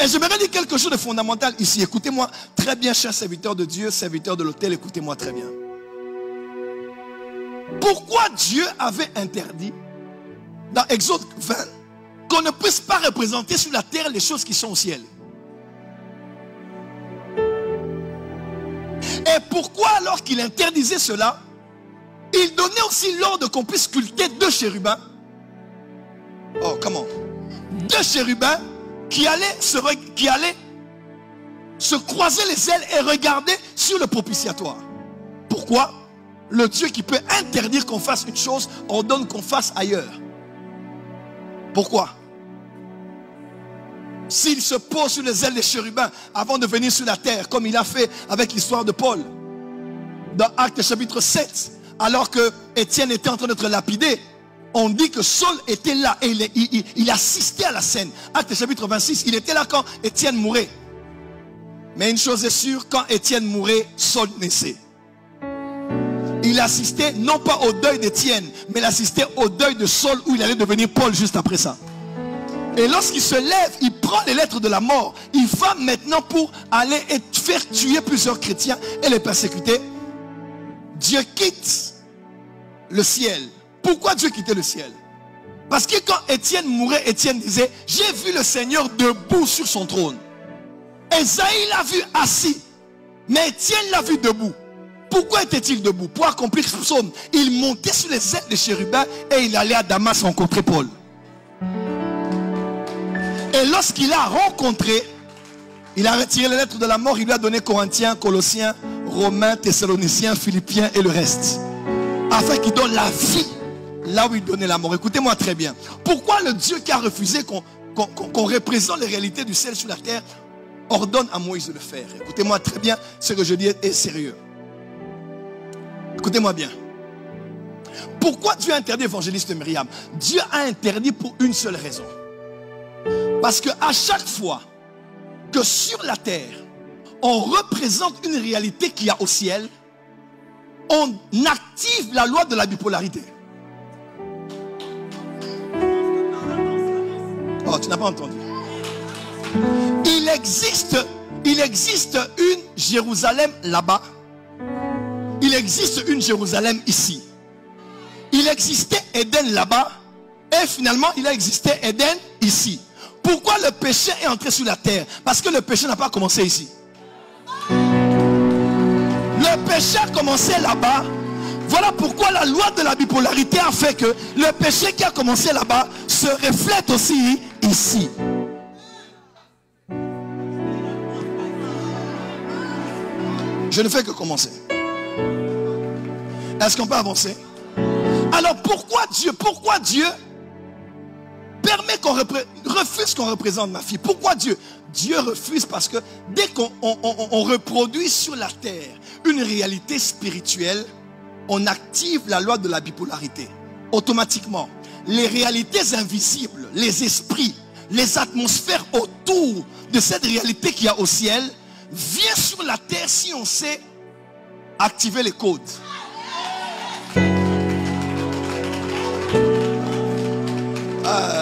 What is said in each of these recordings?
Et j'aimerais dire quelque chose de fondamental ici. Écoutez-moi très bien, chers serviteurs de Dieu, serviteurs de l'autel, écoutez-moi très bien. Pourquoi Dieu avait interdit, dans Exode 20, qu'on ne puisse pas représenter sur la terre les choses qui sont au ciel? Et pourquoi, alors qu'il interdisait cela, il donnait aussi l'ordre qu'on puisse sculpter 2 chérubins? Oh, comment? 2 chérubins qui allaient se croiser les ailes et regarder sur le propitiatoire. Pourquoi? Le Dieu qui peut interdire qu'on fasse une chose ordonne qu'on fasse ailleurs. Pourquoi? S'il se pose sur les ailes des chérubins avant de venir sur la terre, comme il a fait avec l'histoire de Paul, dans Actes chapitre 7, alors que Étienne était en train d'être lapidé, on dit que Saul était là et il assistait à la scène. Actes chapitre 26, il était là quand Étienne mourait. Mais une chose est sûre, quand Étienne mourait, Saul naissait. Il assistait non pas au deuil d'Étienne, mais il assistait au deuil de Saul où il allait devenir Paul juste après ça. Et lorsqu'il se lève, il prend les lettres de la mort. Il va maintenant pour aller faire tuer plusieurs chrétiens et les persécuter. Dieu quitte le ciel. Pourquoi Dieu quittait le ciel? Parce que quand Étienne mourait, Étienne disait: j'ai vu le Seigneur debout sur son trône. Esaïe l'a vu assis, mais Étienne l'a vu debout. Pourquoi était-il debout? Pour accomplir ce psaume. Il montait sur les ailes des chérubins et il allait à Damas rencontrer Paul. Et lorsqu'il a rencontré, il a retiré les lettres de la mort, il lui a donné Corinthiens, Colossiens, Romains, Thessaloniciens, Philippiens et le reste. Afin qu'il donne la vie là où il donnait la mort. Écoutez-moi très bien. Pourquoi le Dieu qui a refusé qu'on représente les réalités du ciel sur la terre ordonne à Moïse de le faire? Écoutez-moi très bien, ce que je dis est sérieux. Écoutez-moi bien. Pourquoi Dieu a interdit l'évangéliste Myriam? Dieu a interdit pour une seule raison. Parce qu'à chaque fois que sur la terre, on représente une réalité qu'il y a au ciel, on active la loi de la bipolarité. Oh, tu n'as pas entendu. Il existe une Jérusalem là-bas. Il existe une Jérusalem ici. Il existait Éden là-bas. Et finalement, il a existé Éden ici. Pourquoi le péché est entré sur la terre? Parce que le péché n'a pas commencé ici. Le péché a commencé là-bas. Voilà pourquoi la loi de la bipolarité a fait que le péché qui a commencé là-bas se reflète aussi ici. Je ne fais que commencer. Est-ce qu'on peut avancer? Alors pourquoi Dieu permet qu'on refuse qu'on représente ma fille? Pourquoi Dieu refuse? Parce que dès qu'on reproduit sur la terre une réalité spirituelle, on active la loi de la bipolarité. Automatiquement, les réalités invisibles, les esprits, les atmosphères autour de cette réalité qu'il y a au ciel viennent sur la terre si on sait activer les codes.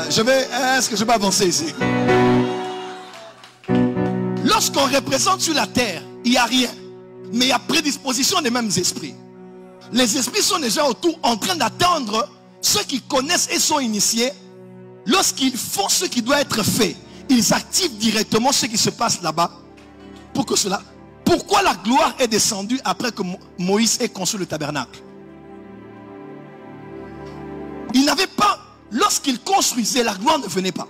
Est-ce que je vais avancer ici? Lorsqu'on représente sur la terre, il n'y a rien. Mais il y a prédisposition des mêmes esprits. Les esprits sont déjà autour en train d'attendre ceux qui connaissent et sont initiés. Lorsqu'ils font ce qui doit être fait, ils activent directement ce qui se passe là-bas. Pour que cela. Pourquoi la gloire est descendue après que Moïse ait construit le tabernacle? Il n'avait pas. Lorsqu'il construisait, la gloire ne venait pas.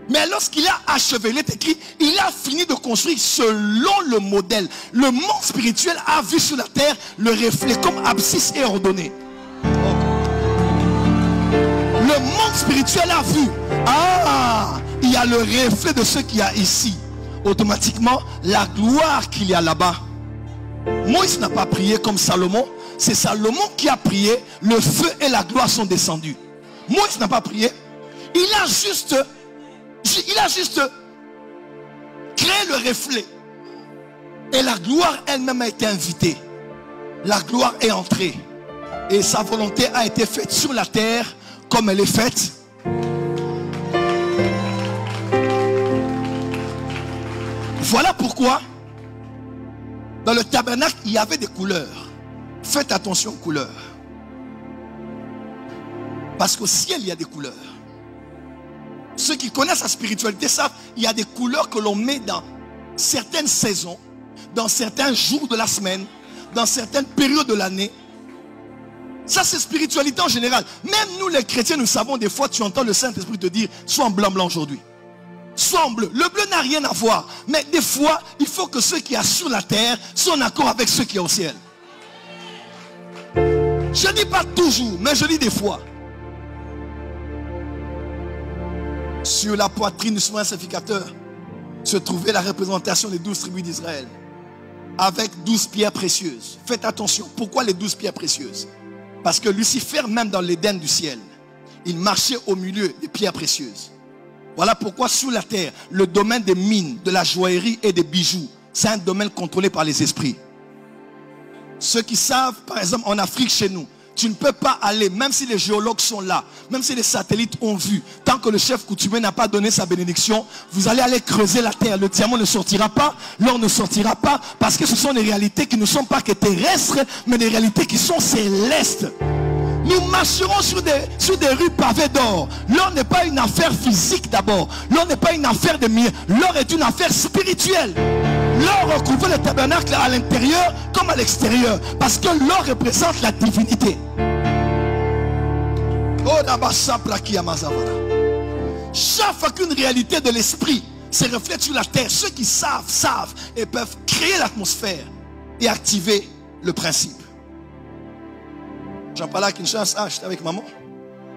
Mais lorsqu'il a achevé, il est écrit, il a fini de construire selon le modèle. Le monde spirituel a vu sur la terre le reflet, comme abscisse est ordonné. Le monde spirituel a vu, il y a le reflet de ce qu'il y a ici. Automatiquement, la gloire qu'il y a là-bas. Moïse n'a pas prié comme Salomon. C'est Salomon qui a prié. Le feu et la gloire sont descendus. Moïse n'a pas prié. Il a juste créé le reflet. Et la gloire elle-même a été invitée. La gloire est entrée. Et sa volonté a été faite sur la terre comme elle est faite. Voilà pourquoi, dans le tabernacle, il y avait des couleurs. Faites attention aux couleurs. Parce qu'au ciel, il y a des couleurs. Ceux qui connaissent la spiritualité savent qu'il y a des couleurs que l'on met dans certaines saisons, dans certains jours de la semaine, dans certaines périodes de l'année. Ça, c'est spiritualité en général. Même nous, les chrétiens, nous savons des fois, tu entends le Saint-Esprit te dire, sois en blanc aujourd'hui. Sois en bleu. Le bleu n'a rien à voir. Mais des fois, il faut que ceux qui sont sur la terre soient en accord avec ceux qui sont au ciel. Je ne dis pas toujours, mais je dis des fois. Sur la poitrine du souverain sacrificateur se trouvait la représentation des 12 tribus d'Israël. Avec 12 pierres précieuses. Faites attention. Pourquoi les 12 pierres précieuses? Parce que Lucifer, même dans l'Éden du ciel, il marchait au milieu des pierres précieuses. Voilà pourquoi sous la terre, le domaine des mines, de la joaillerie et des bijoux, c'est un domaine contrôlé par les esprits. Ceux qui savent, par exemple en Afrique chez nous, tu ne peux pas aller, même si les géologues sont là, même si les satellites ont vu, tant que le chef coutumier n'a pas donné sa bénédiction, vous allez aller creuser la terre. Le diamant ne sortira pas, l'or ne sortira pas, parce que ce sont des réalités qui ne sont pas que terrestres, mais des réalités qui sont célestes. Nous marcherons sur des rues pavées d'or. L'or n'est pas une affaire physique d'abord. L'or n'est pas une affaire de miens. L'or est une affaire spirituelle. L'or recouvre le tabernacle à l'intérieur comme à l'extérieur. Parce que l'or représente la divinité. Chacune réalité de l'esprit se reflète sur la terre. Ceux qui savent et peuvent créer l'atmosphère et activer le principe. J'en parlais à Kinshasa, j'étais avec maman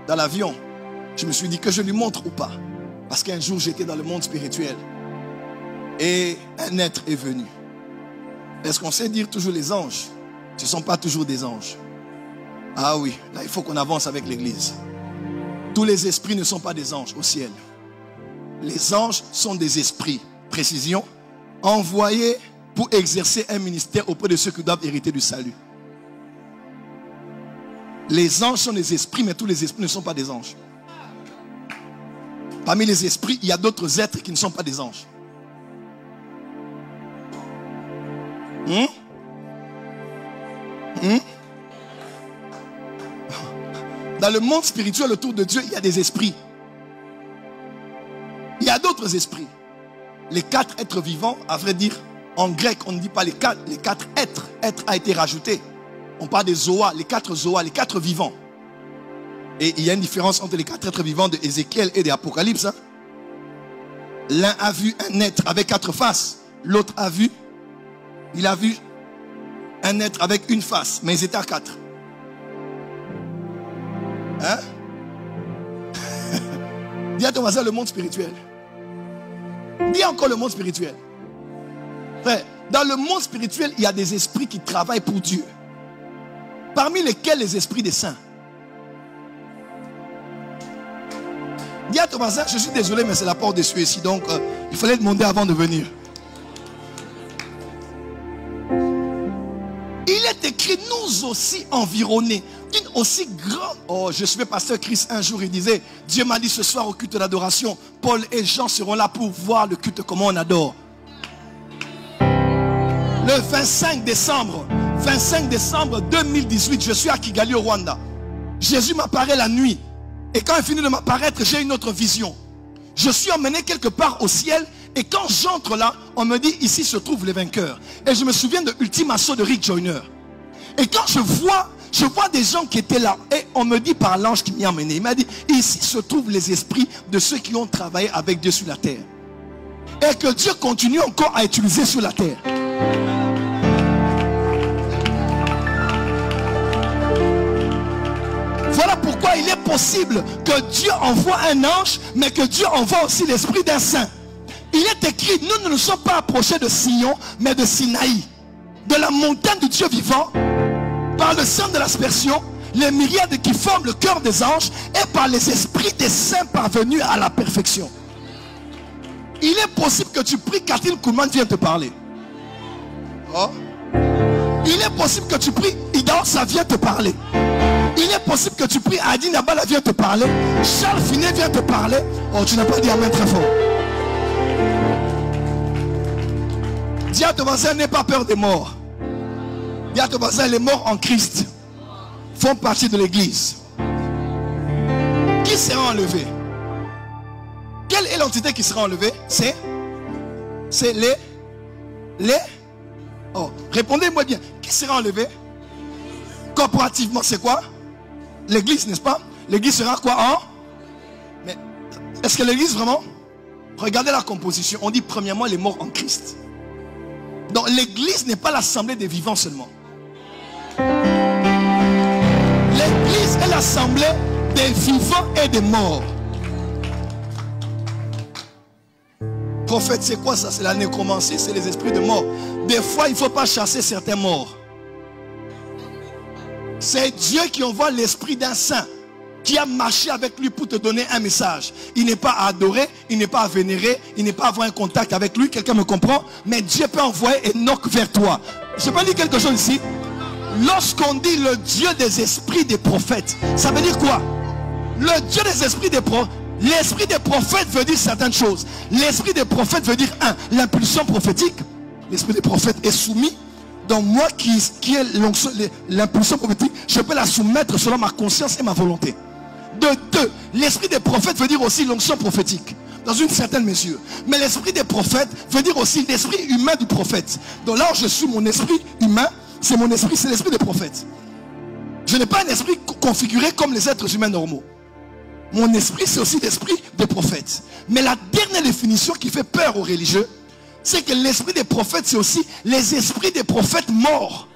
dans l'avion. Je me suis dit que je lui montre ou pas. Parce qu'un jour j'étais dans le monde spirituel. Et un être est venu. Est-ce qu'on sait dire toujours les anges? Ce ne sont pas toujours des anges. Ah oui, là il faut qu'on avance avec l'église. Tous les esprits ne sont pas des anges au ciel. Les anges sont des esprits, précision, envoyés pour exercer un ministère auprès de ceux qui doivent hériter du salut. Les anges sont des esprits, mais tous les esprits ne sont pas des anges. Parmi les esprits, il y a d'autres êtres qui ne sont pas des anges. Dans le monde spirituel autour de Dieu, il y a des esprits. Il y a d'autres esprits. Les 4 êtres vivants, à vrai dire, en grec, on ne dit pas les 4 êtres. Être a été rajouté. On parle des Zoas, les 4 Zoas, les 4 vivants. Et il y a une différence entre les 4 êtres vivants de Ézéchiel et d'Apocalypse. Hein? L'un a vu un être avec 4 faces. L'autre a vu, il a vu un être avec une face. Mais ils étaient à 4. Hein? Dis à ton voisin le monde spirituel. Dis encore le monde spirituel. Frère, dans le monde spirituel, il y a des esprits qui travaillent pour Dieu. Parmi lesquels les esprits des saints. Dis à ton voisin, je suis désolé, mais c'est la porte des cieux ici. Donc, il fallait demander avant de venir. Il est écrit, nous aussi environnés d'une aussi grande... Oh, je suivais pasteur Chris un jour, il disait, Dieu m'a dit ce soir au culte d'adoration, Paul et Jean seront là pour voir le culte, comment on adore. Le 25 décembre 2018, je suis à Kigali au Rwanda. Jésus m'apparaît la nuit. Et quand il finit de m'apparaître, j'ai une autre vision. Je suis emmené quelque part au ciel. Et quand j'entre là, on me dit, ici se trouvent les vainqueurs. Et je me souviens de Ultime Assaut de Rick Joyner. Et quand je vois des gens qui étaient là. Et on me dit par l'ange qui m'y a emmené. Il m'a dit, ici se trouvent les esprits de ceux qui ont travaillé avec Dieu sur la terre. Et que Dieu continue encore à utiliser sur la terre. Voilà pourquoi il est possible que Dieu envoie un ange, mais que Dieu envoie aussi l'esprit d'un saint. Il est écrit, nous ne nous sommes pas approchés de Sion, mais de Sinaï, de la montagne du Dieu vivant, par le sang de l'aspersion, les myriades qui forment le cœur des anges, et par les esprits des saints parvenus à la perfection. Il est possible que tu pries, Catherine Koulman vienne te parler. Oh. Il est possible que tu pries, Ida, ça vient te parler. Il est possible que tu pries, Adi Nabala vient te parler. Charles Finet vient te parler. Oh, tu n'as pas dit amen très fort. Dis à ton voisin, n'aie pas peur des morts. Dis à ton voisin, les morts en Christ font partie de l'église. Qui sera enlevé? Quelle est l'entité qui sera enlevée? C'est les... Oh, répondez-moi bien. Qui sera enlevé? Corporativement, c'est quoi? L'église, n'est-ce pas? L'église sera quoi? Mais est-ce que l'église vraiment? Regardez la composition. On dit premièrement les morts en Christ. Donc l'église n'est pas l'assemblée des vivants seulement. L'église est l'assemblée des vivants et des morts. Prophète, c'est quoi ça? C'est la nécromancie, c'est les esprits de mort. Des fois, il ne faut pas chasser certains morts. C'est Dieu qui envoie l'esprit d'un saint qui a marché avec lui pour te donner un message. Il n'est pas à adorer, il n'est pas à vénérer, il n'est pas à avoir un contact avec lui. Quelqu'un me comprend? Mais Dieu peut envoyer Enoch vers toi. Je peux dire quelque chose ici. Lorsqu'on dit le Dieu des esprits des prophètes, ça veut dire quoi? Le Dieu des esprits des prophètes. L'esprit des prophètes veut dire certaines choses. L'esprit des prophètes veut dire l'impulsion prophétique. L'esprit des prophètes est soumis. Donc moi qui ai l'impulsion prophétique, je peux la soumettre selon ma conscience et ma volonté. De deux, l'esprit des prophètes veut dire aussi l'onction prophétique, dans une certaine mesure. Mais l'esprit des prophètes veut dire aussi l'esprit humain du prophète. Donc là où je suis, mon esprit humain, c'est mon esprit, c'est l'esprit des prophètes. Je n'ai pas un esprit configuré comme les êtres humains normaux. Mon esprit, c'est aussi l'esprit des prophètes. Mais la dernière définition qui fait peur aux religieux, c'est que l'esprit des prophètes, c'est aussi les esprits des prophètes morts.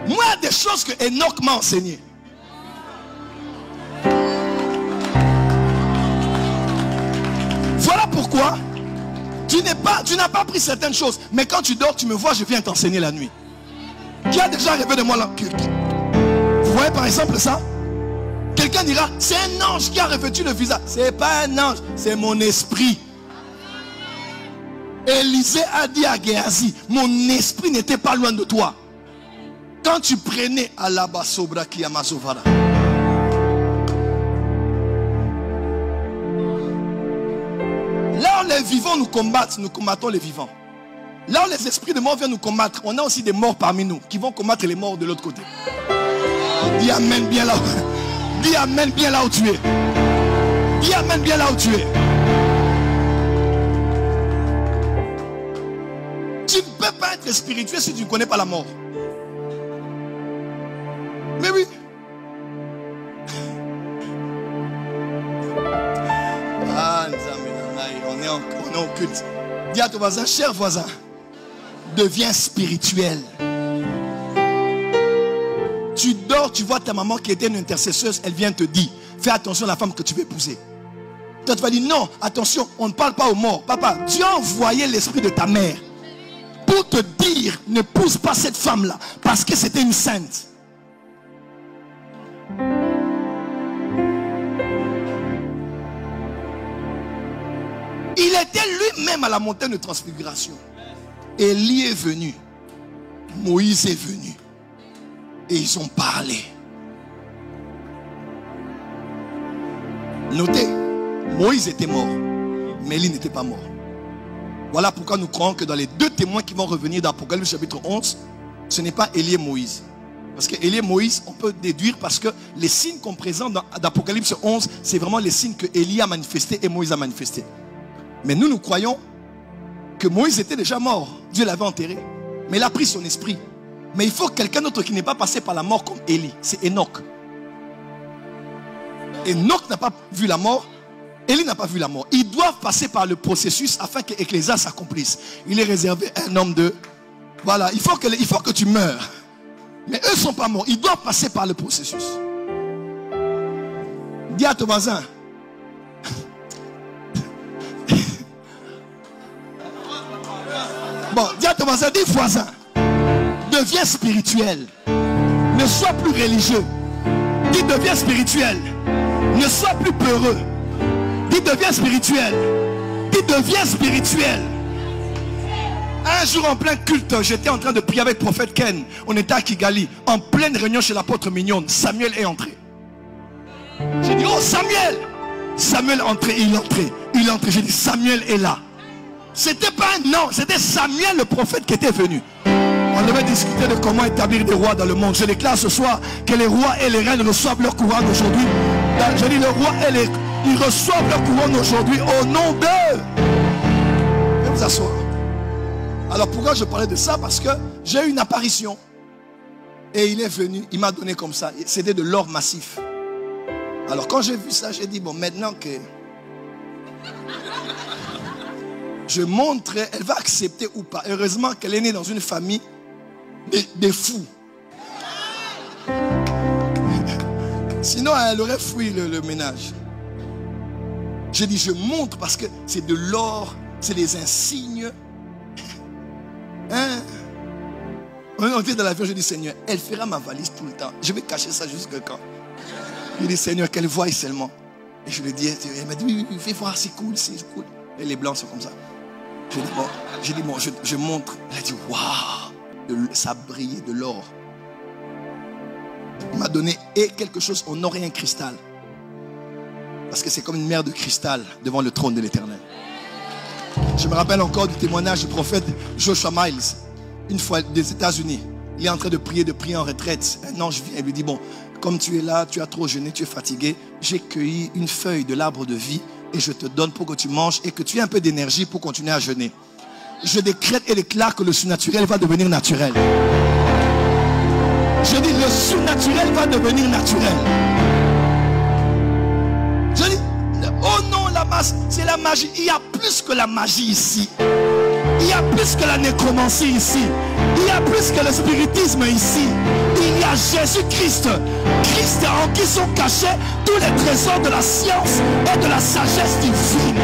Moi, il y a des choses que Enoch m'a enseignées. Voilà pourquoi tu n'as pas pris certaines choses. Mais quand tu dors, tu me vois, je viens t'enseigner la nuit. Qui a déjà rêvé de moi là? Vous voyez par exemple ça? Quelqu'un dira, c'est un ange qui a revêtu le visage. C'est pas un ange, c'est mon esprit. Élisée a dit à Géasi, mon esprit n'était pas loin de toi. Quand tu prenais à la basobra qui amazovara. Là où les vivants nous combattent, nous combattons les vivants. Là où les esprits de mort viennent nous combattre, on a aussi des morts parmi nous qui vont combattre les morts de l'autre côté. Dis amen bien là. Dis amen bien là où tu es. Dis amen bien là où tu es. Tu ne peux pas être spirituel si tu ne connais pas la mort. Mais oui. Ah, on est en culte. Dis à ton voisin, cher voisin, deviens spirituel. Tu dors, tu vois ta maman qui était une intercesseuse, elle vient te dire, fais attention à la femme que tu veux épouser. Toi tu vas dire, non, attention, on ne parle pas aux morts. Papa, Dieu a envoyé l'esprit de ta mère pour te dire, n'épouse pas cette femme-là, parce que c'était une sainte. Il était lui-même à la montagne de transfiguration. Élie est venu. Moïse est venu. Et ils ont parlé. Notez, Moïse était mort, mais Élie n'était pas mort. Voilà pourquoi nous croyons que dans les deux témoins qui vont revenir dans Apocalypse chapitre 11, ce n'est pas Élie et Moïse. Parce que Élie et Moïse, on peut déduire parce que les signes qu'on présente dans Apocalypse 11, c'est vraiment les signes que Élie a manifestés et Moïse a manifestés. Mais nous croyons que Moïse était déjà mort. Dieu l'avait enterré. Mais il a pris son esprit. Mais il faut quelqu'un d'autre qui n'est pas passé par la mort comme Élie. C'est Enoch. Enoch n'a pas vu la mort. Élie n'a pas vu la mort. Ils doivent passer par le processus afin que l'Ecclésia s'accomplisse. Il est réservé à un homme de... Voilà, il faut que tu meurs. Mais eux ne sont pas morts. Ils doivent passer par le processus. Dis à ton voisin. Bon, dis à ton voisin, dis voisin. Deviens spirituel. Ne sois plus religieux. Dis deviens spirituel. Ne sois plus peureux. Dis deviens spirituel. Dis deviens spirituel. Un jour en plein culte, j'étais en train de prier avec le prophète Ken. On était à Kigali, en pleine réunion chez l'apôtre Mignonne. Samuel est entré. J'ai dit, oh Samuel, Samuel entrait, il entrait. Il entrait. J'ai dit, Samuel est là. C'était pas un non, c'était Samuel le prophète qui était venu. On devait discuter de comment établir des rois dans le monde. Je déclare ce soir que les rois et les reines reçoivent leur couronne aujourd'hui. Je dis, les rois et les... Ils reçoivent leur couronne aujourd'hui au nom d'eux. Je vais vous asseoir. Alors pourquoi je parlais de ça? Parce que j'ai eu une apparition. Et il est venu, il m'a donné comme ça. C'était de l'or massif. Alors quand j'ai vu ça, j'ai dit, bon, maintenant que je montre, elle va accepter ou pas. Heureusement qu'elle est née dans une famille des fous. Sinon, elle aurait fui le ménage. J'ai dit, je montre parce que c'est de l'or, c'est des insignes. Hein? On était dans l'avion, je dis, Seigneur, elle fera ma valise tout le temps. Je vais cacher ça jusqu'à quand? Je dis, Seigneur, qu'elle voie seulement. Et je lui dis, elle m'a dit, oui, fais voir, c'est cool, c'est cool. Et les blancs sont comme ça. J'ai dit, bon, je montre. Elle a dit, waouh, ça brillait de l'or. Il m'a donné quelque chose en or et un cristal. Parce que c'est comme une mer de cristal devant le trône de l'Éternel. Je me rappelle encore du témoignage du prophète Joshua Miles. Une fois des États-Unis, il est en train de prier en retraite. Un ange vient et lui dit, bon, comme tu es là, tu as trop jeûné, tu es fatigué. J'ai cueilli une feuille de l'arbre de vie et je te donne pour que tu manges et que tu aies un peu d'énergie pour continuer à jeûner. Je décrète et déclare que le surnaturel va devenir naturel. Je dis, le surnaturel va devenir naturel. Je dis, oh non, la masse, c'est la magie. Il y a plus que la magie ici. Il y a plus que la nécromancie ici. Il y a plus que le spiritisme ici. Il y a Jésus-Christ. Christ en qui sont cachés tous les trésors de la science et de la sagesse divine.